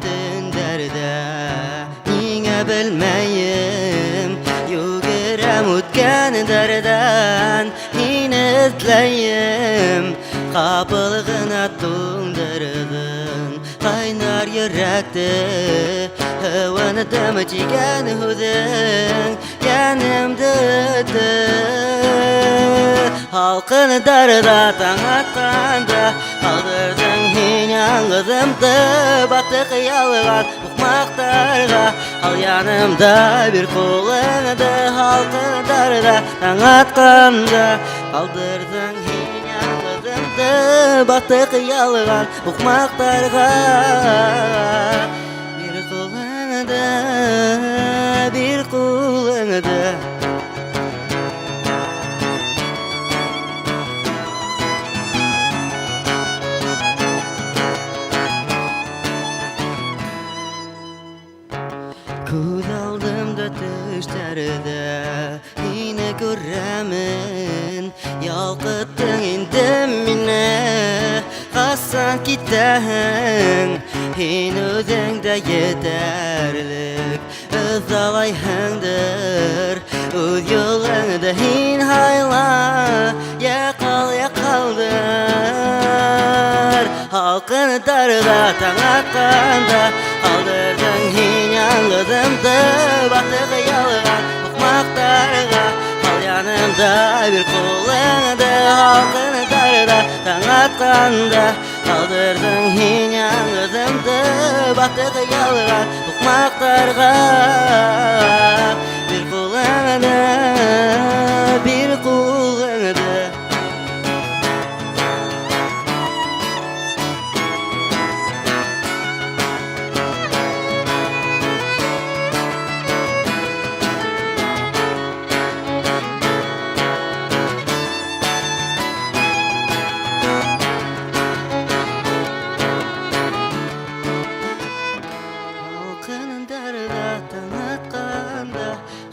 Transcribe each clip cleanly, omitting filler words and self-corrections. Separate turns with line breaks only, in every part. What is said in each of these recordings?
tünderde Niňe bilmeýim ýügerem ötken derden Hine izleýim kapylygyna tuňdyrgyn Qaynar yürekde hewany dämjigen hüzün Ýanymda halkyn darda taň atkanda Kaldyrdyň hin ýalňyzymdy batyk ýalgan ukmakdarga Al ýanymda bir kulaňdy halkyn darda taň atkanda Kaldyrdyň hin ýalňyzymdy batyk ýalgan ukmakdarga Bir kulaňdy bir kulaňdy Göz aldımda düşlerde Yine göremin Yalqıttın indim mine Qassan gittin Hin özüngde yeterlik Öz alayhındır Öz yolunda hin hayla Yakaldır Halkın darda taň atkanda Kaldırdın hin ýalňyzymdy batyk ýalgan ukmakdarga Al ýanymda bir kulaňdy halkyn darda taň atkanda Kaldırdın hin ýalňyzymdy batyk ýalgan ukmakdarga Bir kulaňdy bir kulaňdy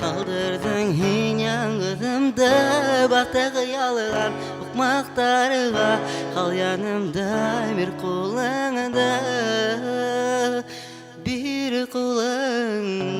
Kaldırdın hin ýalňyzymdy batyk ýalgan ukmakdarga Kal ýanymda bir kulaňdy bir kulaňdy